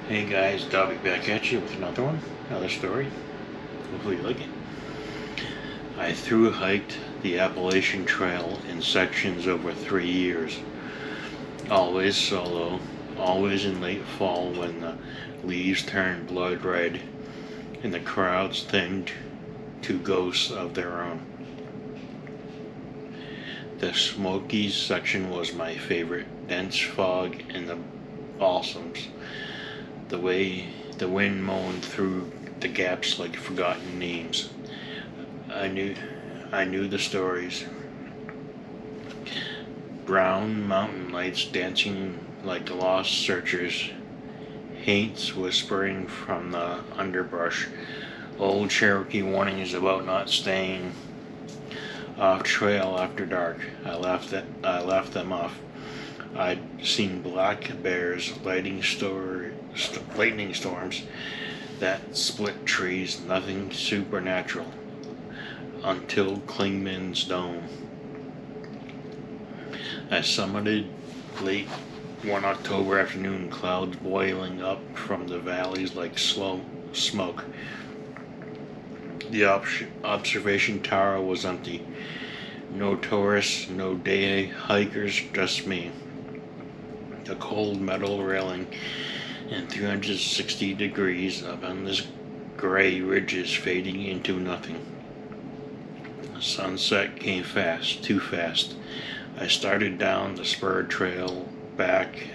Hey guys, Dobby back at you with another story. Hopefully you like it. I through hiked the Appalachian Trail in sections over 3 years. Always solo, always in late fall when the leaves turned blood red and the crowds thinned to ghosts of their own. The Smokies section was my favorite. Dense fog and the balsams. The way the wind moaned through the gaps like forgotten names. I knew I knew the stories. Brown mountain lights dancing like lost searchers, haints whispering from the underbrush, old Cherokee warnings about not staying off trail after dark. I left them off. I'd seen black bears lightning storms that split trees, nothing supernatural until Klingman's Dome. I summited late one October afternoon, clouds boiling up from the valleys like slow smoke. The observation tower was empty. No tourists, no day hikers, just me. The cold metal railing and 360 degrees of endless gray ridges fading into nothing. Sunset came fast, too fast. I started down the spur trail back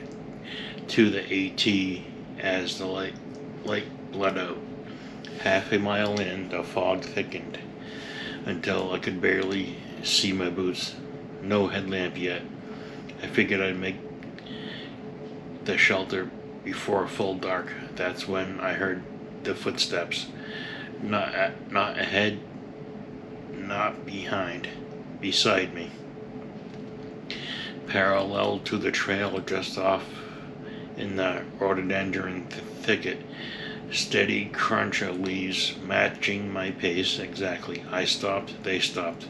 to the AT as the light bled out. Half a mile in, the fog thickened until I could barely see my boots. No headlamp yet. I figured I'd make the shelter before full dark. That's when I heard the footsteps. Not ahead, not behind, beside me. Parallel to the trail just off in the rhododendron thicket. Steady crunch of leaves matching my pace exactly. I stopped, they stopped.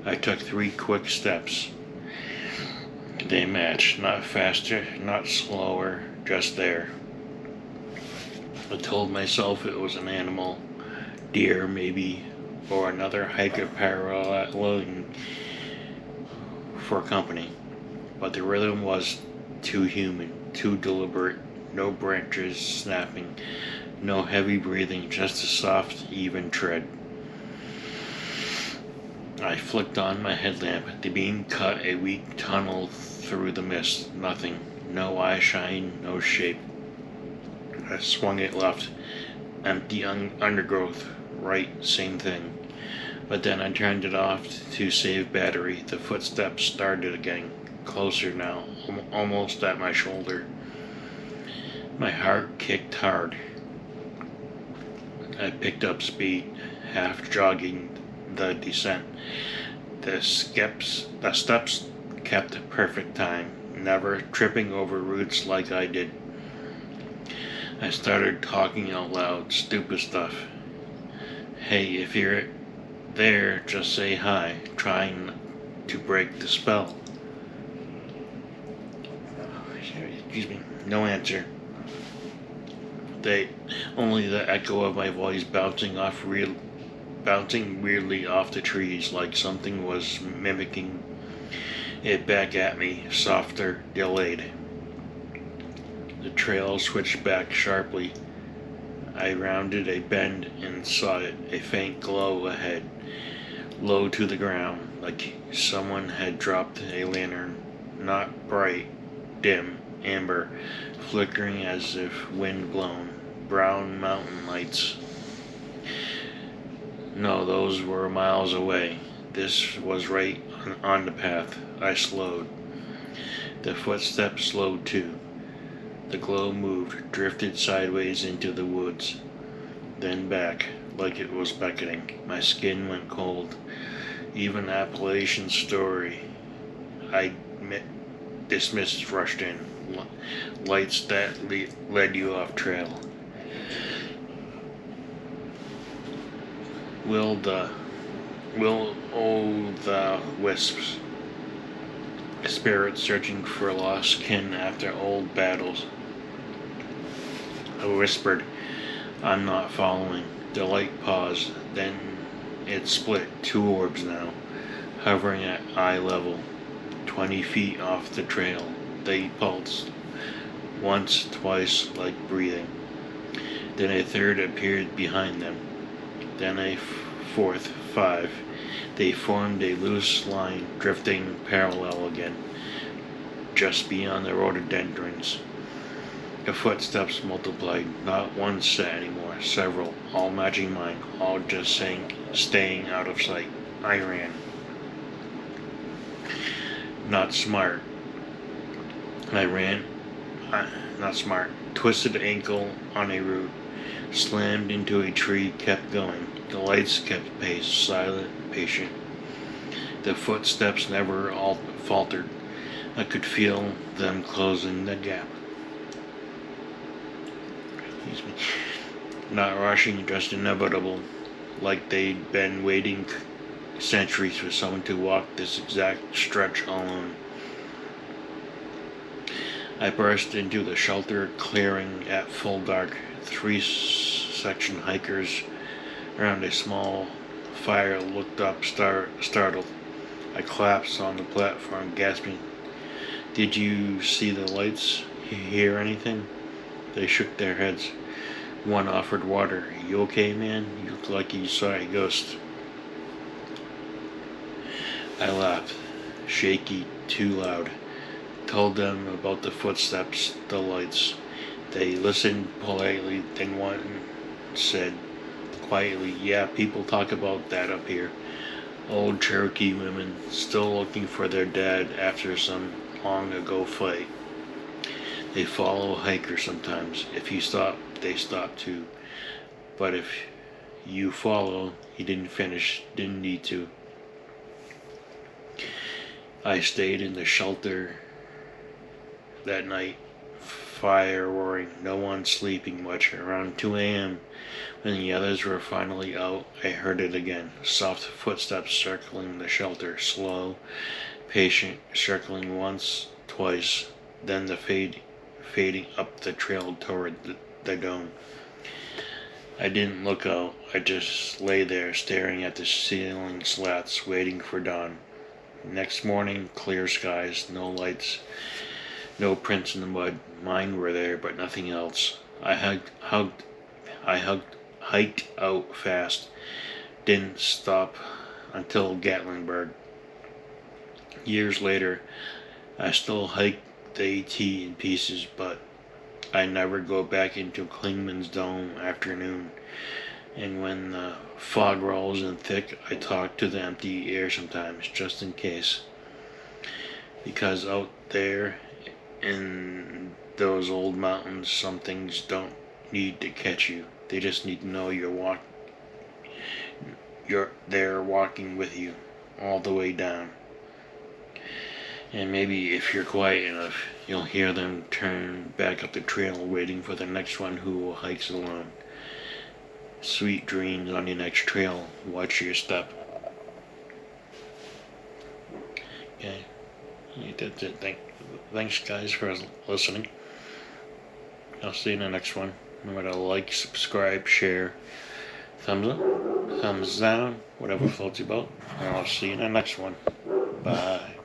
I took 3 quick steps. They matched, not faster, not slower, just there. I told myself it was an animal, deer maybe, or another hiker paralleling for company. But the rhythm was too human, too deliberate, no branches snapping, no heavy breathing, just a soft, even tread. I flicked on my headlamp. The beam cut a weak tunnel through the mist. Nothing. No eye shine, no shape. I swung it left. Empty undergrowth. Right, same thing. But then I turned it off to save battery. The footsteps started again. Closer now, almost at my shoulder. My heart kicked hard. I picked up speed, half jogging the descent. The steps kept perfect time, never tripping over roots like I did. I started talking out loud, stupid stuff. Hey, if you're there, just say hi, trying to break the spell. Excuse me, no answer. Only the echo of my voice bouncing weirdly off the trees like something was mimicking it back at me, softer, delayed. The trail switched back sharply. I rounded a bend and saw it, a faint glow ahead, low to the ground, like someone had dropped a lantern, not bright, dim, amber, flickering as if wind blown. Brown mountain lights. No, those were miles away. This was right on the path. I slowed. The footsteps slowed too. The glow moved, drifted sideways into the woods, then back, like it was beckoning. My skin went cold. Even Appalachian story I dismissed rushed in. Lights that led you off trail. Will the wisps, spirits searching for lost kin after old battles. I whispered, I'm not following. The light paused, then it split. 2 orbs now, hovering at eye level, 20 feet off the trail. They pulsed. Once, twice, like breathing. Then a third appeared behind them. Then a fourth, 5. They formed a loose line, drifting parallel again, just beyond the rhododendrons. The footsteps multiplied, not one set anymore, several, all matching mine, all just staying out of sight. I ran. Not smart. I ran. Not smart. Twisted ankle on a root. Slammed into a tree, kept going. The lights kept pace, silent, patient. The footsteps never faltered. I could feel them closing the gap. Excuse me. Not rushing, just inevitable, like they'd been waiting centuries for someone to walk this exact stretch alone. I burst into the shelter clearing at full dark. 3-section hikers around a small fire looked up, startled. I collapsed on the platform, gasping. Did you see the lights? Hear anything? They shook their heads. One offered water. You okay, man? You look like you saw a ghost. I laughed, shaky, too loud. Told them about the footsteps, the lights. They listened politely, then one said quietly, yeah, people talk about that up here. Old Cherokee women still looking for their dad after some long ago fight. They follow a hiker sometimes. If you stop, they stop too. But if you follow, he didn't finish, didn't need to. I stayed in the shelter that night, fire roaring, no one sleeping much. Around 2 a.m., when the others were finally out, I heard it again. Soft footsteps circling the shelter, slow, patient, circling once, twice, then the fading up the trail toward the dome. I didn't look out. I just lay there, staring at the ceiling slats, waiting for dawn. Next morning, clear skies, no lights, no prints in the mud. Mine were there, but nothing else. I hiked out fast. Didn't stop until Gatlinburg. Years later, I still hike the AT in pieces, but I never go back into Klingman's Dome afternoon. And when the fog rolls in thick, I talk to the empty air sometimes, just in case. Because out there in those old mountains, some things don't need to catch you. They just need to know you're there walking with you all the way down. And maybe if you're quiet enough, you'll hear them turn back up the trail waiting for the next one who will hike alone. Sweet dreams on your next trail. Watch your step. Okay. That's it. Thanks guys for listening. I'll see you in the next one. Remember to like, subscribe, share, thumbs up, thumbs down, whatever floats your boat. And I'll see you in the next one. Bye.